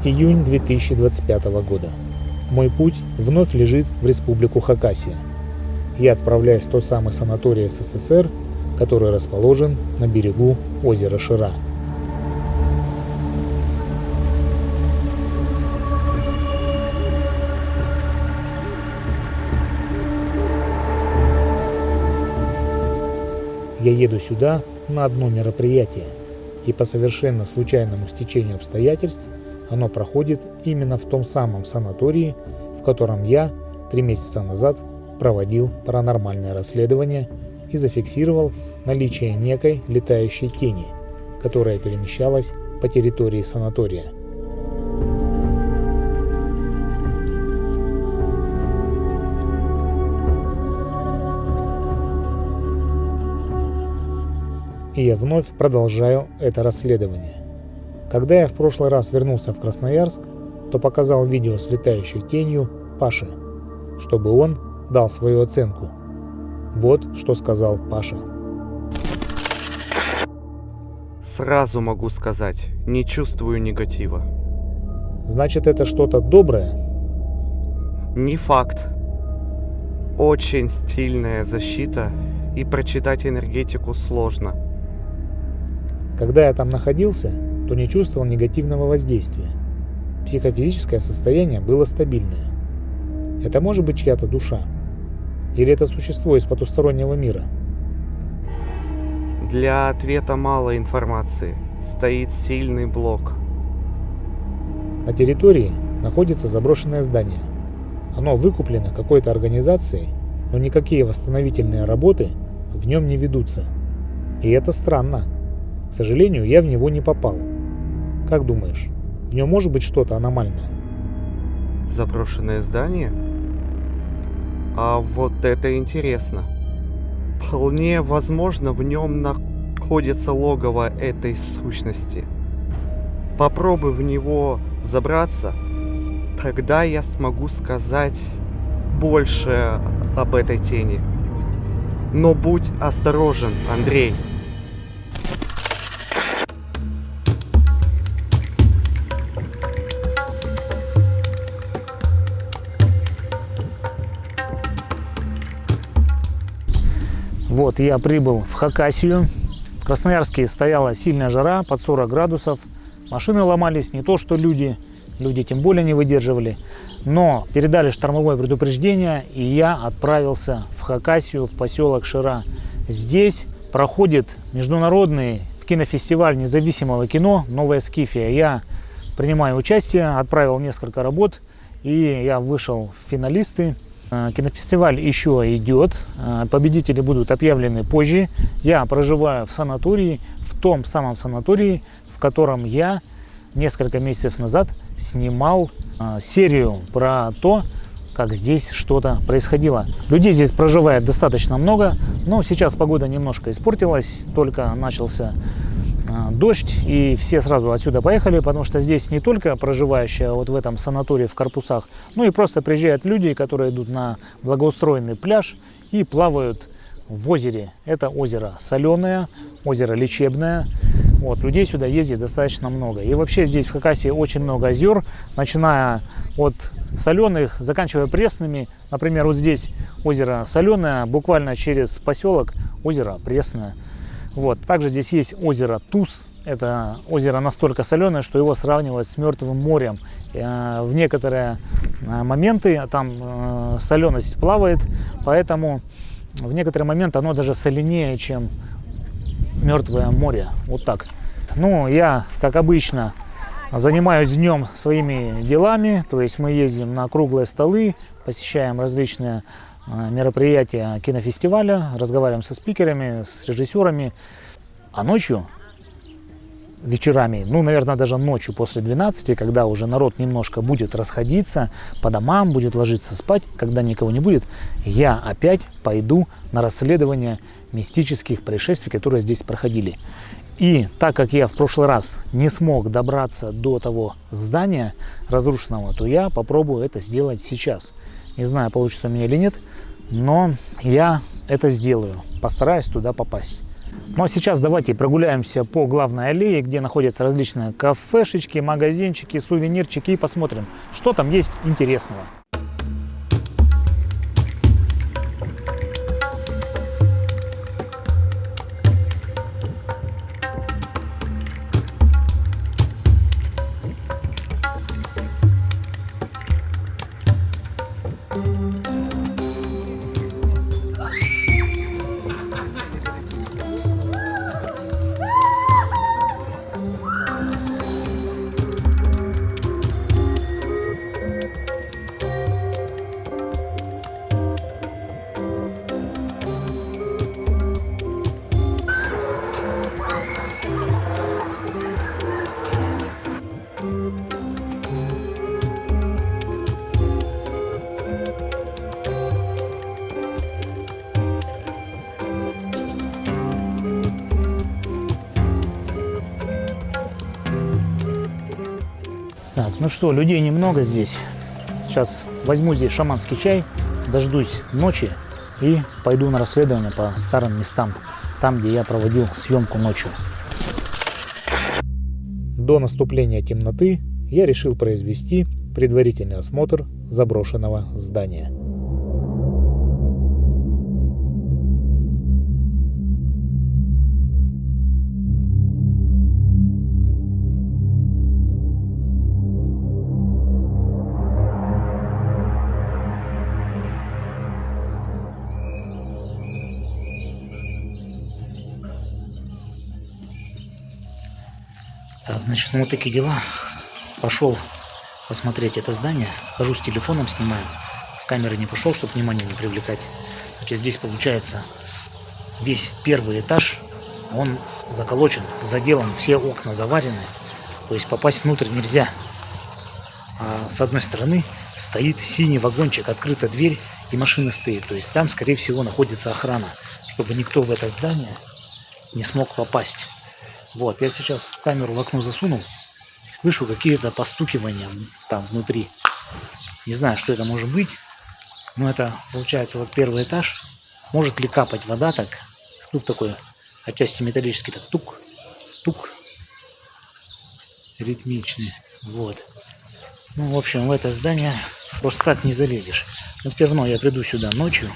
Июнь 2025 года. Мой путь вновь лежит в республику Хакасия. Я отправляюсь в тот самый санаторий СССР, который расположен на берегу озера Шира. Я еду сюда на одно мероприятие, и по совершенно случайному стечению обстоятельств оно проходит именно в том самом санатории, в котором я 3 месяца назад проводил паранормальное расследование и зафиксировал наличие некой летающей тени, которая перемещалась по территории санатория. И я вновь продолжаю это расследование. Когда я в прошлый раз вернулся в Красноярск, то показал видео с летающей тенью Паше, чтобы он дал свою оценку. Вот что сказал Паша. Сразу могу сказать, не чувствую негатива. Значит, это что-то доброе? Не факт. Очень стильная защита, и прочитать энергетику сложно. Когда я там находился, то не чувствовал негативного воздействия. Психофизическое состояние было стабильное. Это может быть чья-то душа? Или это существо из потустороннего мира? Для ответа мало информации. Стоит сильный блок. На территории находится заброшенное здание. Оно выкуплено какой-то организацией, но никакие восстановительные работы в нем не ведутся. И это странно. К сожалению, я в него не попал. Как думаешь, в нем может быть что-то аномальное? Заброшенное здание? А вот это интересно. Вполне возможно, в нем находится логово этой сущности. Попробуй в него забраться, тогда я смогу сказать больше об этой тени. Но будь осторожен, Андрей. Вот я прибыл в Хакасию. В Красноярске стояла сильная жара, под 40 градусов. Машины ломались, не то что люди. Люди тем более не выдерживали. Но передали штормовое предупреждение, и я отправился в Хакасию, в поселок Шира. Здесь проходит международный кинофестиваль независимого кино «Новая Скифия». Я принимаю участие, отправил несколько работ, и я вышел в финалисты. Кинофестиваль еще идет, победители будут объявлены позже. Я проживаю в санатории, в том самом санатории, в котором я несколько месяцев назад снимал серию про то, как здесь что-то происходило. Людей здесь проживает достаточно много, но сейчас погода немножко испортилась, только начался дождь, и все сразу отсюда поехали, потому что здесь не только проживающие вот в этом санатории в корпусах, но и просто приезжают люди, которые идут на благоустроенный пляж и плавают в озере. Это озеро соленое, озеро лечебное. Вот, людей сюда ездит достаточно много. И вообще здесь в Хакасии очень много озер, начиная от соленых, заканчивая пресными. Например, вот здесь озеро соленое, буквально через поселок озеро пресное. Вот. Также здесь есть озеро Туз. Это озеро настолько соленое, что его сравнивают с Мертвым морем. В некоторые моменты там соленость плавает, поэтому в некоторые моменты оно даже соленее, чем Мертвое море. Вот так. Ну, я, как обычно, занимаюсь днем своими делами. То есть мы ездим на круглые столы, посещаем различные мероприятия кинофестиваля, разговариваем со спикерами, с режиссерами. А ночью, вечерами, ну, наверное, даже ночью после 12, когда уже народ немножко будет расходиться по домам, будет ложиться спать, когда никого не будет, я опять пойду на расследование мистических происшествий, которые здесь проходили. И так как я в прошлый раз не смог добраться до того здания разрушенного, то я попробую это сделать сейчас. Не знаю, получится у меня или нет, но я это сделаю, постараюсь туда попасть. Ну а сейчас давайте прогуляемся по главной аллее, где находятся различные кафешечки, магазинчики, сувенирчики, и посмотрим, что там есть интересного. Так, ну что, людей немного здесь. Сейчас возьму здесь шаманский чай, дождусь ночи и пойду на расследование по старым местам, там, где я проводил съемку ночью. До наступления темноты я решил произвести предварительный осмотр заброшенного здания. Так, значит, ну вот такие дела. Пошел посмотреть это здание. Хожу с телефоном, снимаю. С камеры не пошел, чтобы внимание не привлекать. Значит, здесь получается весь первый этаж, он заколочен, заделан, все окна заварены. То есть попасть внутрь нельзя. А с одной стороны стоит синий вагончик, открыта дверь и машина стоит. То есть там, скорее всего, находится охрана, чтобы никто в это здание не смог попасть. Вот, я сейчас камеру в окно засунул, слышу какие-то постукивания там внутри. Не знаю, что это может быть, но это получается вот первый этаж. Может ли капать вода так? Стук такой, отчасти металлический, так тук, тук, ритмичный. Вот. Ну, в общем, в это здание просто так не залезешь. Но все равно я приду сюда ночью,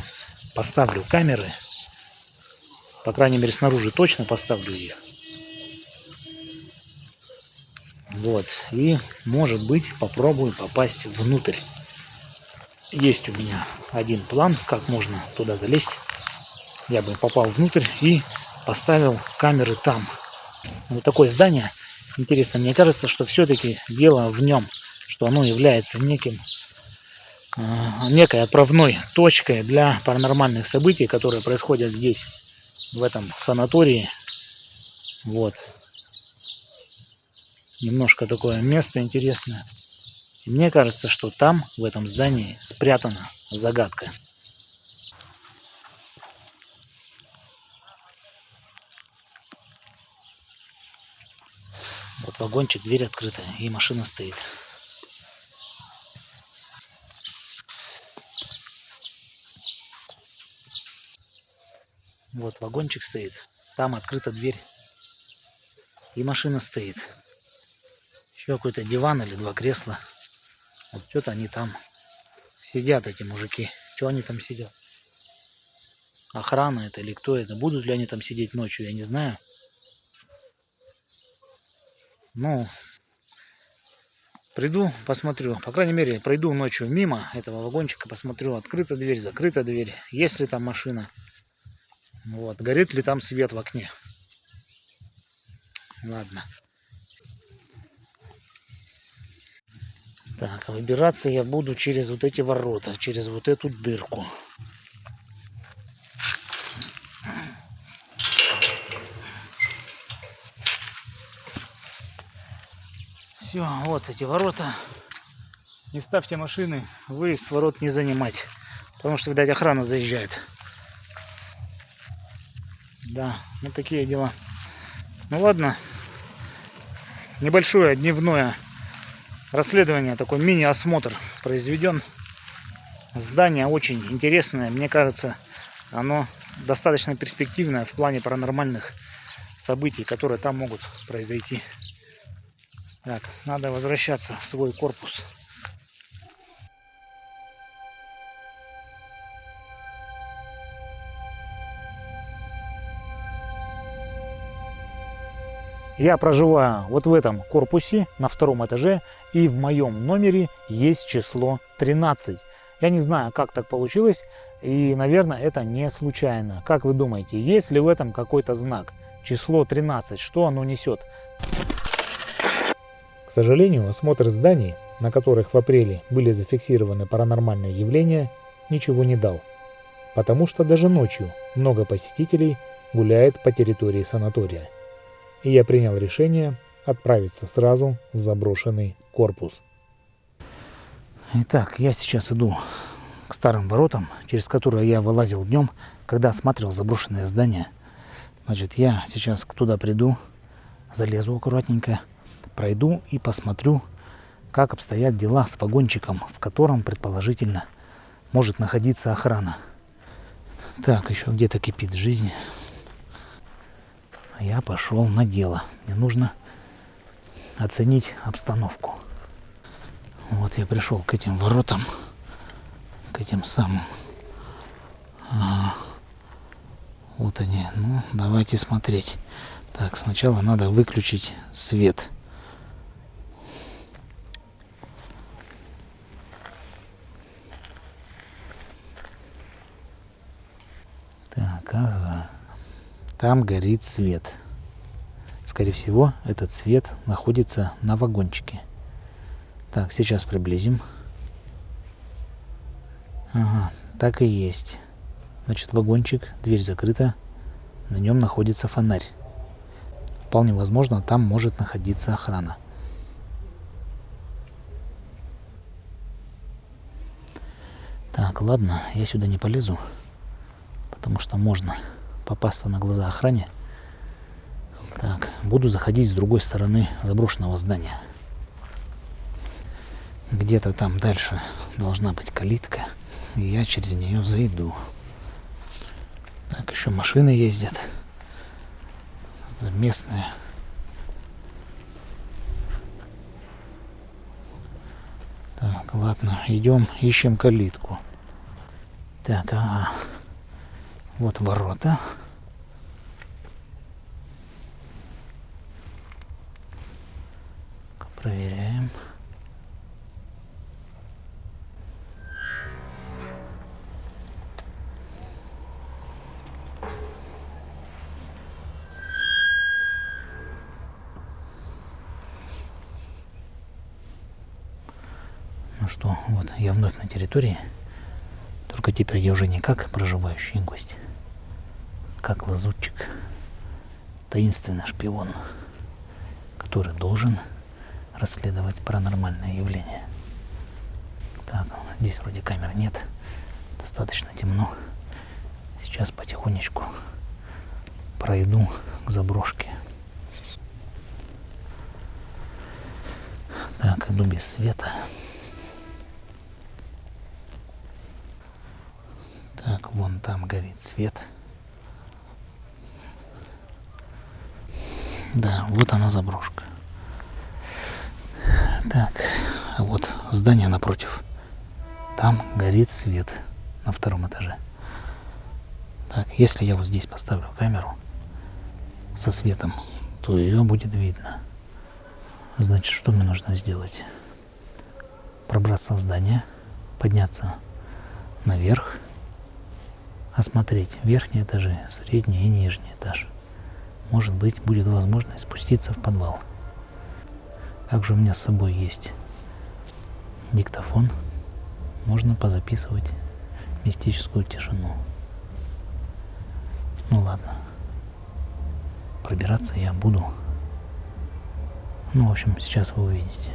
поставлю камеры, по крайней мере снаружи точно поставлю их. Вот, и, может быть, попробую попасть внутрь. Есть у меня один план, как можно туда залезть. Я бы попал внутрь и поставил камеры там. Вот такое здание. Интересно, мне кажется, что все-таки дело в нем, что оно является некой отправной точкой для паранормальных событий, которые происходят здесь, в этом санатории. Вот. Немножко такое место интересное. И мне кажется, что там, в этом здании, спрятана загадка. Вот вагончик, дверь открыта, и машина стоит. Вот вагончик стоит, там открыта дверь, и машина стоит. Еще какой-то диван или два кресла. Вот что-то они там сидят, эти мужики. Что они там сидят? Охрана это или кто это? Будут ли они там сидеть ночью, я не знаю. Ну, приду, посмотрю. По крайней мере, пройду ночью мимо этого вагончика, посмотрю, открыта дверь, закрыта дверь, есть ли там машина. Вот, горит ли там свет в окне. Ладно. Так, выбираться я буду через вот эти ворота, через вот эту дырку. Все, вот эти ворота. Не ставьте машины, выезд с ворот не занимать. Потому что, видать, охрана заезжает. Да, вот такие дела. Ну ладно. Небольшое дневное расследование, такой мини-осмотр произведен. Здание очень интересное. Мне кажется, оно достаточно перспективное в плане паранормальных событий, которые там могут произойти. Так, надо возвращаться в свой корпус. Я проживаю вот в этом корпусе на 2-м этаже, и в моем номере есть число 13. Я не знаю, как так получилось, и, наверное, это не случайно. Как вы думаете, есть ли в этом какой-то знак? Число 13, что оно несет? К сожалению, осмотр зданий, на которых в апреле были зафиксированы паранормальные явления, ничего не дал. Потому что даже ночью много посетителей гуляет по территории санатория. И я принял решение отправиться сразу в заброшенный корпус. Итак, я сейчас иду к старым воротам, через которые я вылазил днем, когда осматривал заброшенное здание. Значит, я сейчас туда приду, залезу аккуратненько, пройду и посмотрю, как обстоят дела с вагончиком, в котором, предположительно, может находиться охрана. Так, еще где-то кипит жизнь. Я пошел на дело. Мне нужно оценить обстановку. Вот я пришел к этим воротам, к этим самым. Вот они. Ну, давайте смотреть. Так, сначала надо выключить свет. Так, ага. Там горит свет. Скорее всего, этот свет находится на вагончике. Так, сейчас приблизим. Ага, так и есть. Значит, вагончик, дверь закрыта. На нем находится фонарь. Вполне возможно, там может находиться охрана. Так, ладно, я сюда не полезу, потому что можно попасться на глаза охране. Так, буду заходить с другой стороны заброшенного здания. Где-то там дальше должна быть калитка, и я через нее зайду. Так, еще машины ездят. Это местные. Так, ладно, идем, ищем калитку. Так, ага. Вот ворота. Проверяем. Ну что, вот я вновь на территории. Только теперь я уже не как проживающий гость, как лазутчик, таинственный шпион, который должен расследовать паранормальные явления. Так, здесь вроде камер нет, достаточно темно. Сейчас потихонечку пройду к заброшке. Так, иду без света. Так, вон там горит свет. Да, вот она заброшка. Так, вот здание напротив. Там горит свет на 2-м этаже. Так, если я вот здесь поставлю камеру со светом, то ее будет видно. Значит, что мне нужно сделать? Пробраться в здание, подняться наверх, осмотреть верхние этажи, средний и нижний этаж. Может быть, будет возможность спуститься в подвал. Также у меня с собой есть диктофон. Можно позаписывать мистическую тишину. Ну ладно. Пробираться я буду. Ну, в общем, сейчас вы увидите.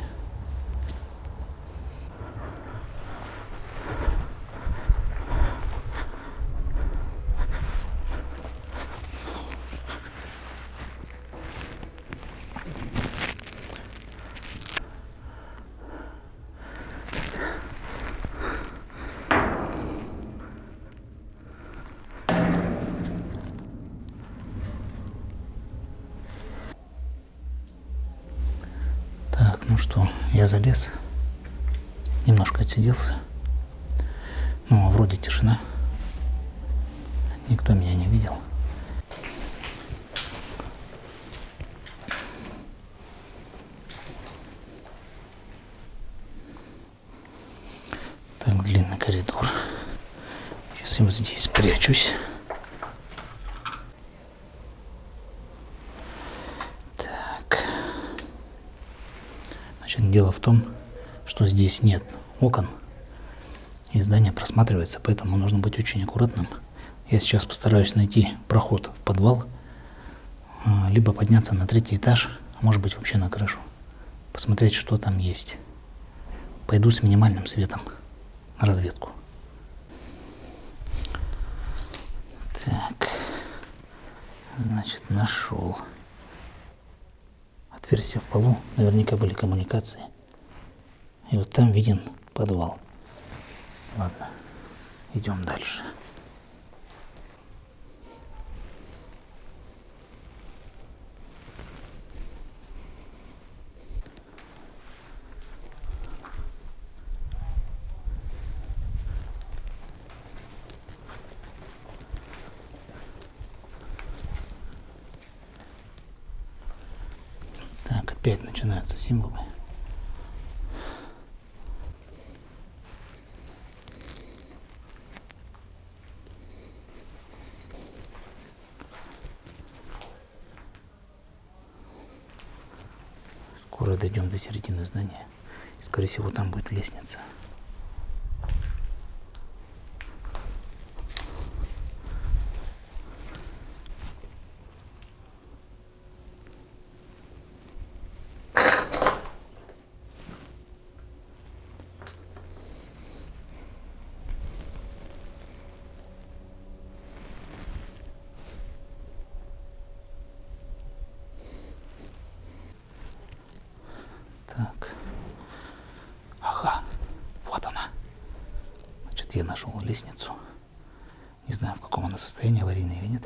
Ну что, я залез, немножко отсиделся. Ну, вроде тишина. Никто меня не видел. Так, длинный коридор. Сейчас я вот здесь спрячусь. Так. Значит, дело в том, что здесь нет окон. И здание просматривается, поэтому нужно быть очень аккуратным. Я сейчас постараюсь найти проход в подвал, либо подняться на 3-й этаж, а может быть вообще на крышу. Посмотреть, что там есть. Пойду с минимальным светом на разведку. Так, значит, нашел. Отверстия в полу, наверняка были коммуникации. И вот там виден подвал. Ладно, идем дальше. Так, опять начинаются символы. Скоро дойдем до середины здания. И, скорее всего, там будет лестница. Так. Ага, вот она. Значит, я нашел лестницу. Не знаю, в каком она состоянии, аварийной или нет.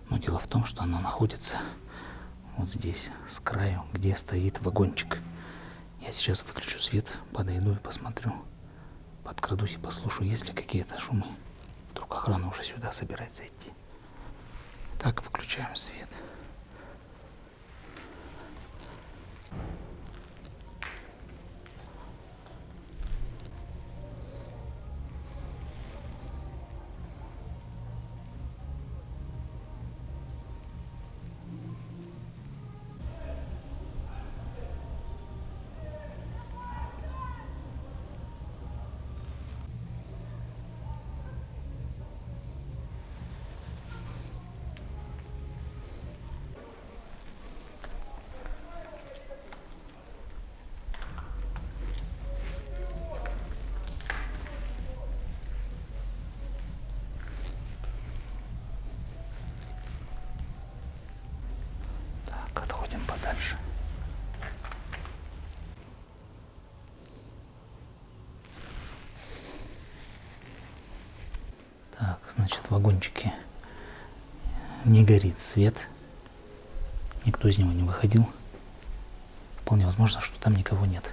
Но дело в том, что она находится вот здесь, с краю, где стоит вагончик. Я сейчас выключу свет, подойду и посмотрю. Подкрадусь и послушаю, есть ли какие-то шумы. Вдруг охрана уже сюда собирается идти. Так, выключаем свет. Отходим подальше. Так, значит, в вагончике не горит свет. Никто из него не выходил. Вполне возможно, что там никого нет.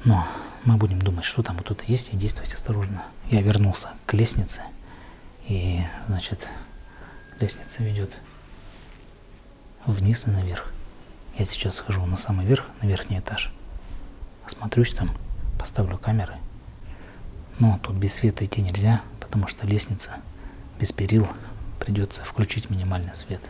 Но мы будем думать, что там кто-то есть, и действовать осторожно. Я вернулся к лестнице. И, значит, лестница ведет вниз и наверх. Я сейчас схожу на самый верх, на верхний этаж. Осмотрюсь там, поставлю камеры. Но тут без света идти нельзя, потому что лестница без перил. Придется включить минимальный свет.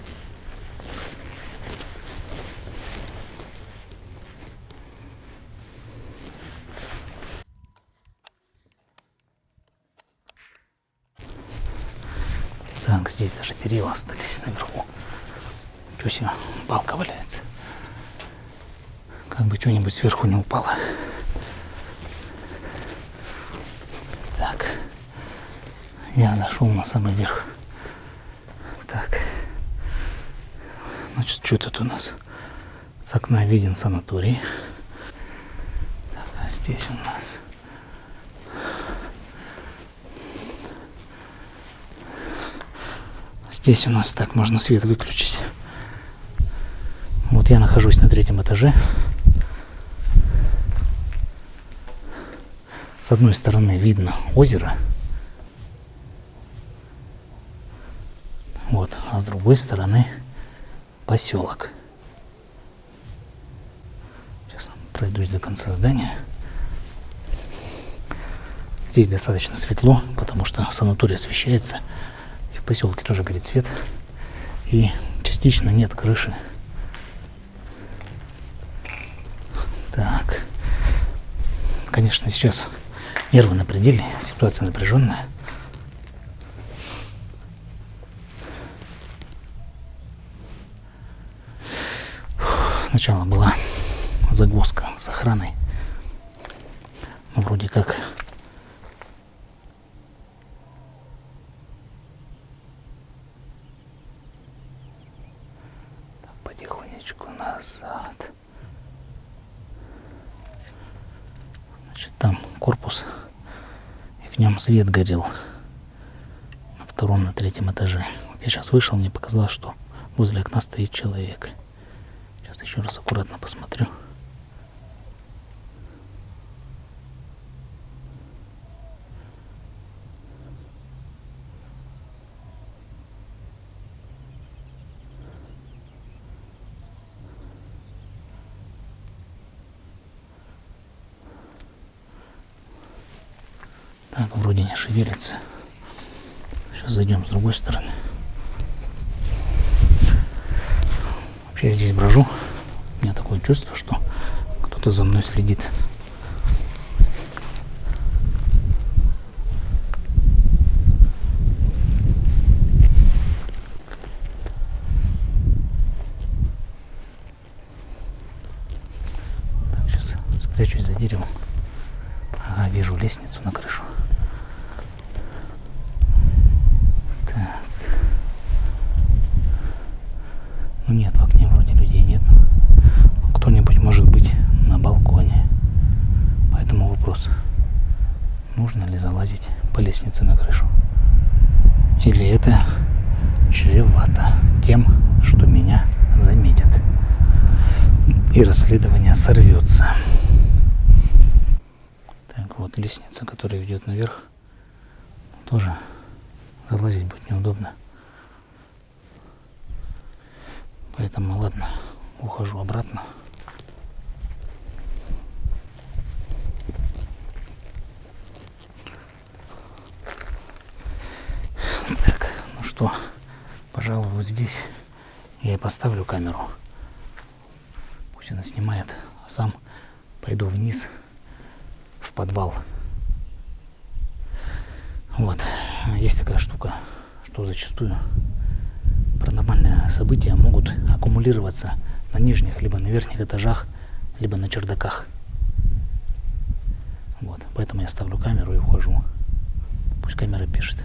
Так, здесь даже перила остались наверху. Ничего себе, балка валяется. Как бы что-нибудь сверху не упало. Так, я зашел на самый верх. Так, значит, что тут у нас? С окна виден санаторий. Так, а здесь у нас... Здесь у нас так, можно свет выключить. Вот я нахожусь на 3-м этаже. С одной стороны видно озеро, вот, а с другой стороны поселок. Сейчас пройдусь до конца здания. Здесь достаточно светло, потому что санаторий освещается. И в поселке тоже горит свет. И частично нет крыши. Так. Конечно, сейчас нервы на пределе, ситуация напряженная. Сначала была загвоздка с охраной. Но вроде как так, потихонечку назад. Значит, там корпус, и в нем свет горел на втором, на третьем этаже. Вот я сейчас вышел, мне показалось, что возле окна стоит человек. Сейчас еще раз аккуратно посмотрю. Так, вроде не шевелится. Сейчас зайдем с другой стороны. Вообще я здесь брожу. У меня такое чувство, что кто-то за мной следит. Так, сейчас спрячусь за деревом. Ага, вижу лестницу на крышу. Так. Ну нет, в окне вроде людей нет. Кто-нибудь может быть на балконе. Поэтому вопрос, нужно ли залазить по лестнице на крышу. Или это чревато тем, что меня заметят. И расследование сорвется. Так, вот лестница, которая ведет наверх. Тоже залазить будет неудобно. Поэтому, ладно, ухожу обратно. Так, ну что, пожалуй, вот здесь я и поставлю камеру. Пусть она снимает, а сам пойду вниз в подвал. Вот, есть такая штука, что зачастую паранормальные события могут аккумулироваться на нижних, либо на верхних этажах, либо на чердаках. Вот, поэтому я ставлю камеру и ухожу. Пусть камера пишет.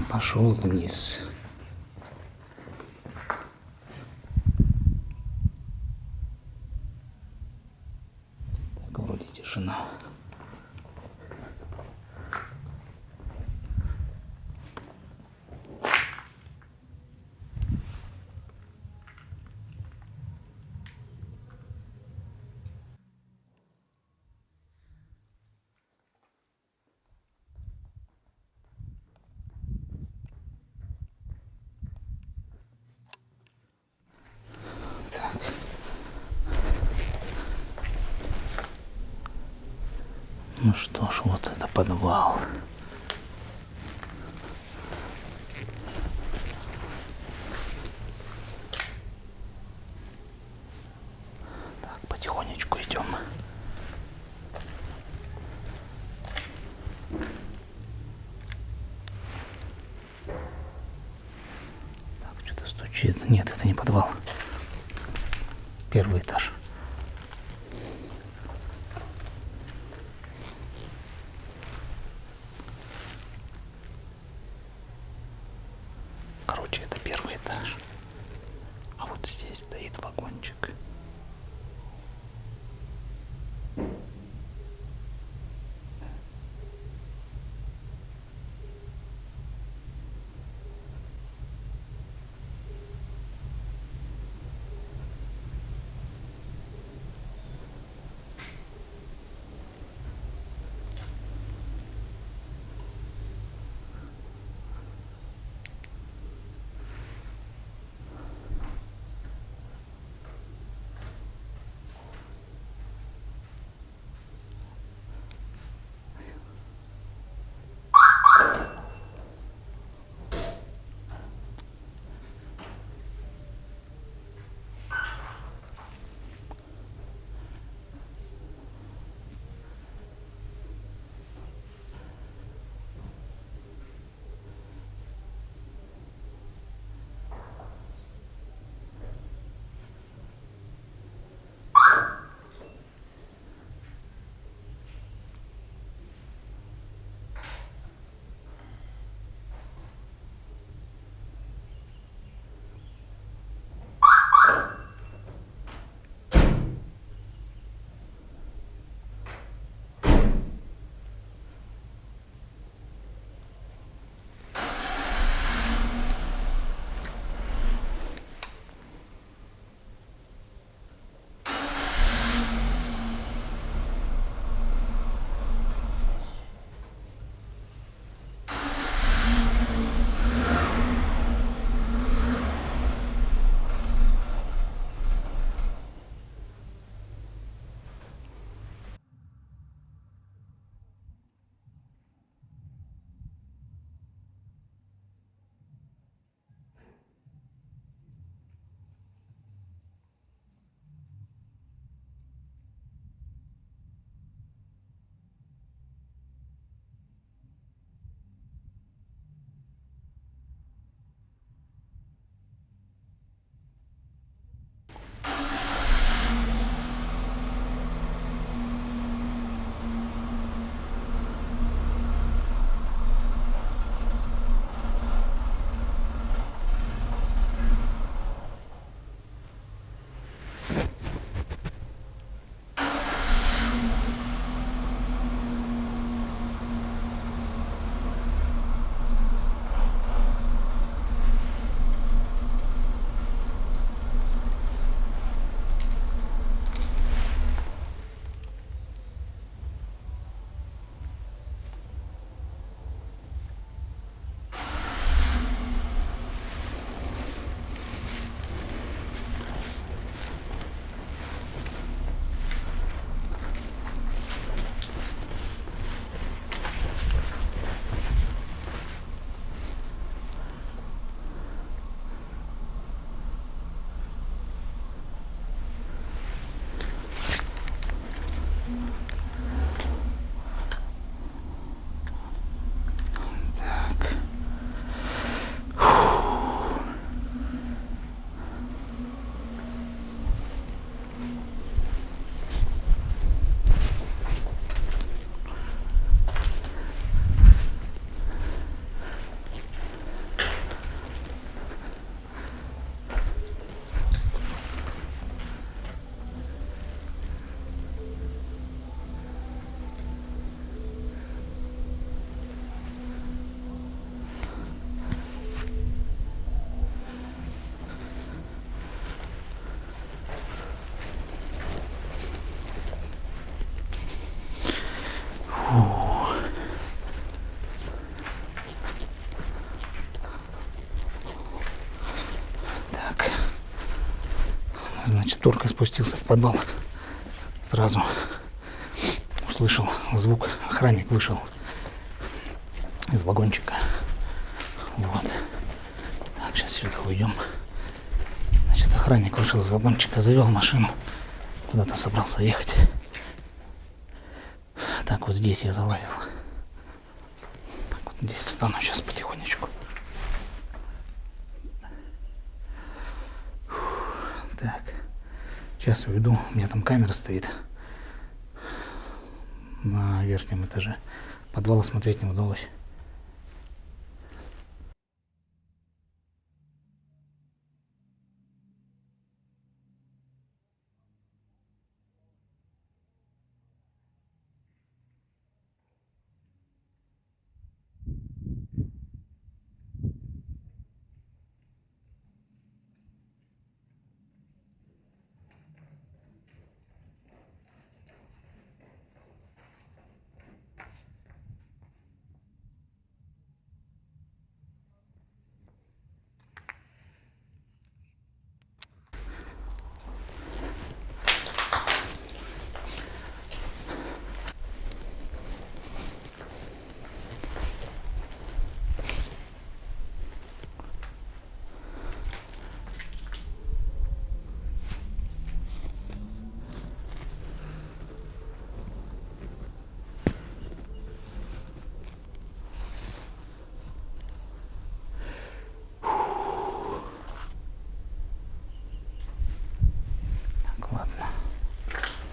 Пошел вниз. Так, вроде тишина. Ну что ж, вот это подвал. Так, потихонечку идем. Так, что-то стучит. Короче, нет, это не подвал. Первый этаж. Короче, это первый этаж. А вот здесь стоит вагончик. Значит, только спустился в подвал, сразу услышал звук. Охранник вышел из вагончика. Вот. Так, сейчас сюда уйдем. Значит, охранник вышел из вагончика, завел машину. Куда-то собрался ехать. Так, вот здесь я залазил. Так, вот здесь встану сейчас потихонечку. Сейчас уйду. У меня там камера стоит на верхнем этаже. Подвала смотреть не удалось.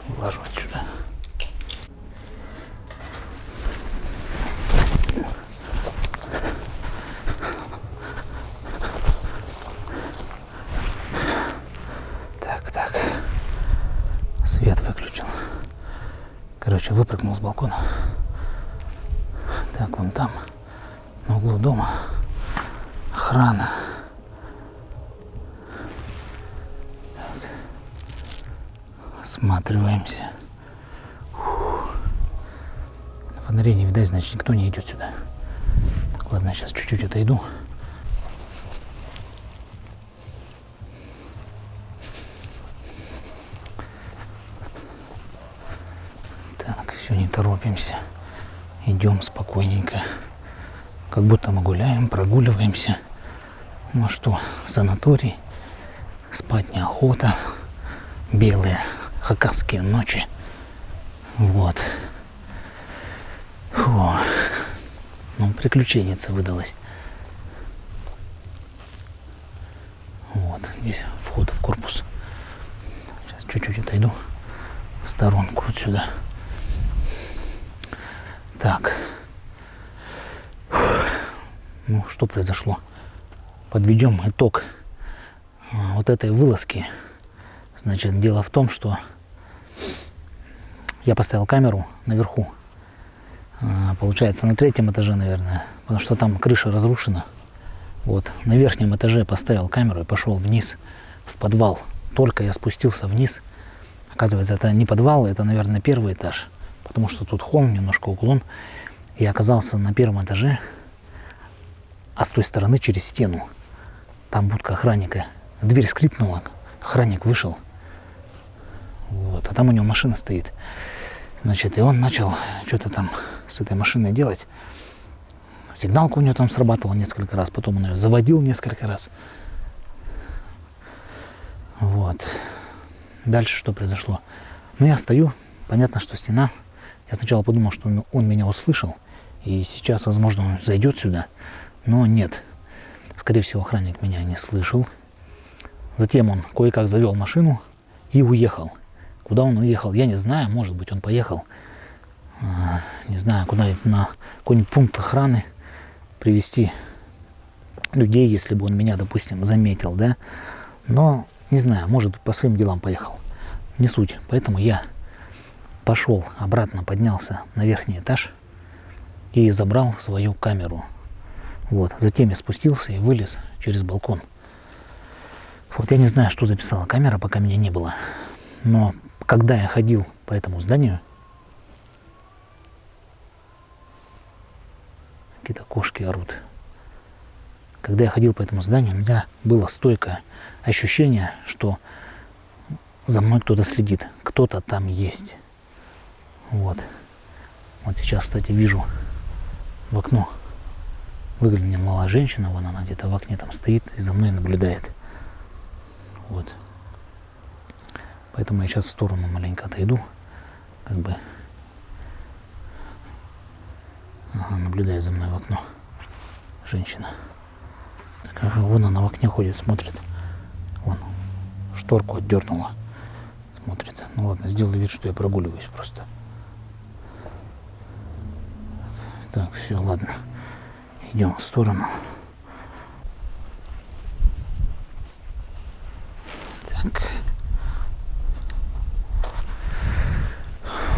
Вылажу отсюда. Так. Свет выключил. Короче, выпрыгнул с балкона. Так, вон там, на углу дома, охрана. Осматриваемся. На фонаре не видать, значит, никто не идет сюда. Так, ладно, сейчас чуть-чуть отойду. Так, все, не торопимся. Идем спокойненько. Как будто мы гуляем, прогуливаемся. Ну а что, санаторий, спать неохота, белые хакасские ночи. Вот. Фу. Ну, приключенница выдалась. Вот, здесь вход в корпус. Сейчас чуть-чуть отойду в сторонку отсюда. Так. Ну, что произошло? Подведем итог вот этой вылазки. Значит, дело в том, что я поставил камеру наверху. Получается, на 3-м этаже, наверное, потому что там крыша разрушена. Вот, на верхнем этаже поставил камеру и пошел вниз, в подвал. Только я спустился вниз, оказывается, это не подвал, это, наверное, 1-й этаж, потому что тут холм, немножко уклон. Я оказался на 1-м этаже, а с той стороны через стену. Там будка охранника. Дверь скрипнула, охранник вышел. Вот, а там у него машина стоит. Значит, и он начал что-то там с этой машиной делать. Сигналка у него там срабатывала несколько раз, потом он ее заводил несколько раз. Вот. Дальше что произошло? Ну, я стою, понятно, что стена. Я сначала подумал, что он меня услышал, и сейчас, возможно, он зайдет сюда, но нет. Скорее всего, охранник меня не слышал. Затем он кое-как завел машину и уехал. Куда он уехал, я не знаю. Может быть, он поехал, не знаю, куда-нибудь на какой-нибудь пункт охраны привести людей, если бы он меня, допустим, заметил, да. Но, не знаю, может быть, по своим делам поехал. Не суть. Поэтому я пошел обратно, поднялся на верхний этаж и забрал свою камеру. Вот. Затем я спустился и вылез через балкон. Вот я не знаю, что записала камера, пока меня не было. Но когда я ходил по этому зданию, какие-то кошки орут. Когда я ходил по этому зданию, у меня было стойкое ощущение, что за мной кто-то следит. Кто-то там есть. Вот. Вот сейчас, кстати, вижу в окно. Выглянула женщина, вон она где-то в окне там стоит и за мной наблюдает. Вот. Поэтому я сейчас в сторону маленько отойду. Как бы. Ага, наблюдает за мной в окно. Женщина. Так, ага, вон она в окне ходит, смотрит. Вон. Шторку отдернула. смотрит. Ну ладно, сделаю вид, что я прогуливаюсь просто. Так, все, ладно. Идем в сторону. Так.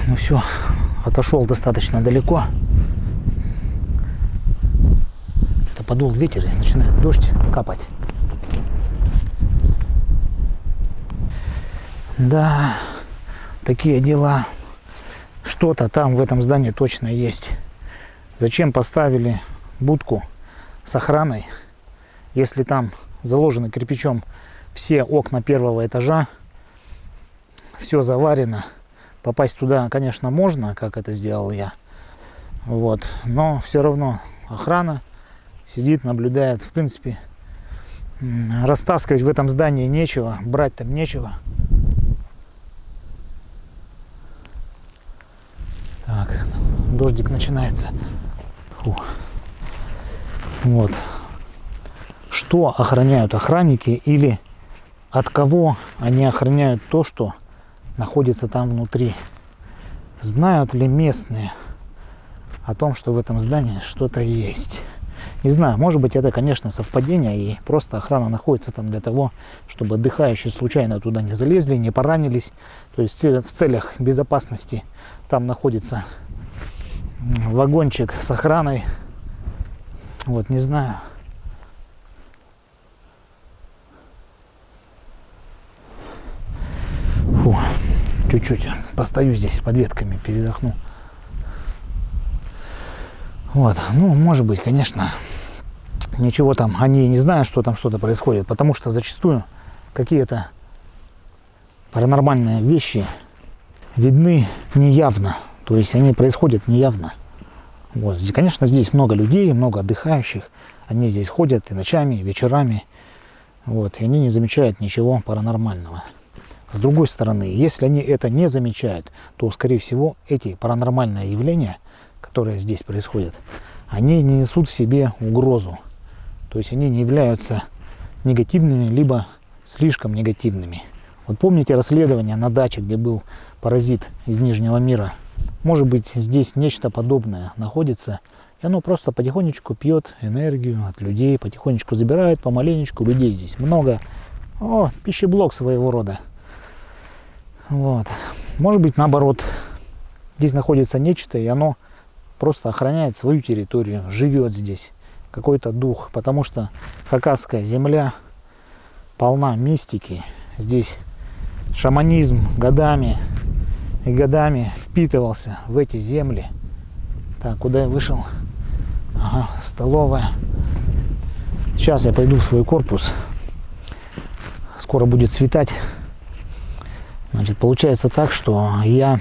Ну все, отошел достаточно далеко. Что-то подул ветер и начинает дождь капать. Да, такие дела. Что-то там в этом здании точно есть. Зачем поставили будку с охраной, если там заложены кирпичом все окна первого этажа, все заварено. Попасть туда, конечно, можно, как это сделал я. Вот. Но все равно охрана сидит, наблюдает. В принципе, растаскивать в этом здании нечего, брать там нечего. Так, дождик начинается. Фу. Вот. Что охраняют охранники или от кого они охраняют то, что находится там внутри? Знают ли местные о том, что в этом здании что-то есть? Не знаю, может быть, это, конечно, совпадение, и просто охрана находится там для того, чтобы отдыхающие случайно туда не залезли, не поранились. То есть в целях безопасности там находится вагончик с охраной. Вот, не знаю. Фу, чуть-чуть постою здесь под ветками, передохну. Вот, ну, может быть, конечно, ничего там, они не знают, что там что-то происходит, потому что зачастую какие-то паранормальные вещи видны неявно, то есть они происходят неявно. Вот, конечно, здесь много людей, много отдыхающих, они здесь ходят и ночами, и вечерами, вот, и они не замечают ничего паранормального. С другой стороны, если они это не замечают, то, скорее всего, эти паранормальные явления, которые здесь происходят, они не несут в себе угрозу. То есть они не являются негативными, либо слишком негативными. Вот помните расследование на даче, где был паразит из Нижнего мира? Может быть, здесь нечто подобное находится, и оно просто потихонечку пьет энергию от людей, потихонечку забирает, помаленечку. Людей здесь много. О, пищеблок своего рода. Вот. Может быть, наоборот, здесь находится нечто, и оно просто охраняет свою территорию, живет здесь какой-то дух, потому что Хакасская земля полна мистики. Здесь шаманизм годами и годами впитывался в эти земли. Так, куда я вышел? Ага, столовая. Сейчас я пойду в свой корпус. Скоро будет светать. Значит, получается так, что я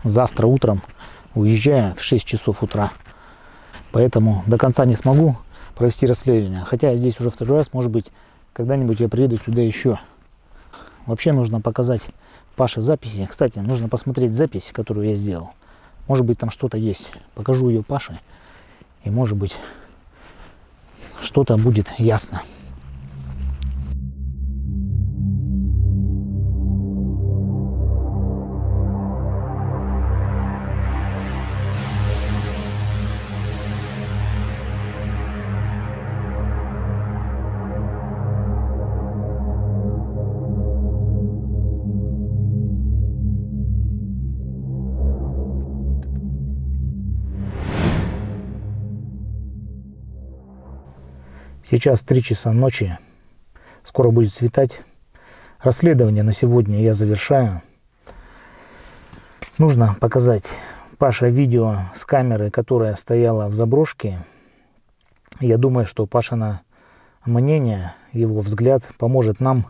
завтра утром уезжаю в 6 часов утра. Поэтому до конца не смогу провести расследование. Хотя я здесь уже второй раз, может быть, когда-нибудь я приеду сюда еще. Вообще нужно показать Паше записи. Кстати, нужно посмотреть запись, которую я сделал. Может быть, там что-то есть. Покажу ее Паше. И может быть, что-то будет ясно. Сейчас 3 часа ночи, скоро будет светать. Расследование на сегодня я завершаю. Нужно показать Паше видео с камеры, которая стояла в заброшке. Я думаю, что Пашина мнение, его взгляд поможет нам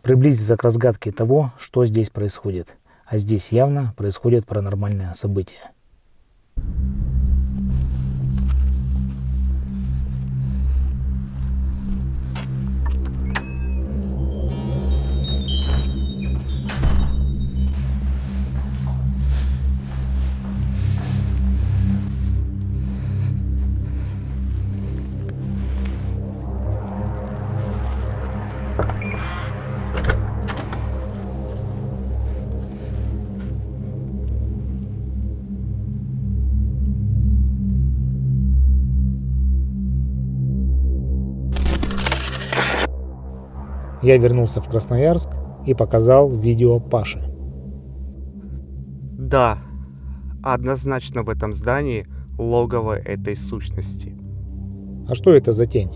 приблизиться к разгадке того, что здесь происходит. А здесь явно происходят паранормальные события. Я вернулся в Красноярск и показал видео Паше. Да, однозначно в этом здании логово этой сущности. А что это за тень?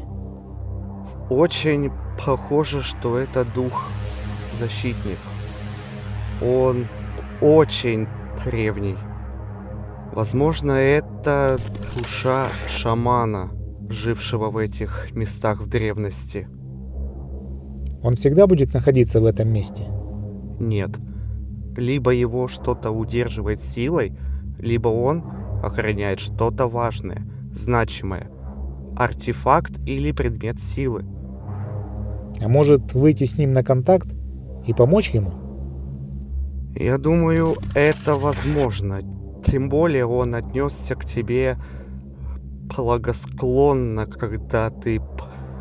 Очень похоже, что это дух-защитник. Он очень древний. Возможно, это душа шамана, жившего в этих местах в древности. Он всегда будет находиться в этом месте? Нет. Либо его что-то удерживает силой, либо он охраняет что-то важное, значимое. Артефакт или предмет силы. А может выйти с ним на контакт и помочь ему? Я думаю, это возможно. Тем более он отнесся к тебе благосклонно, когда ты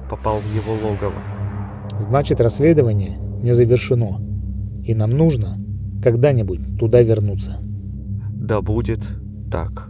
попал в его логово. Значит, расследование не завершено. И нам нужно когда-нибудь туда вернуться. Да будет так.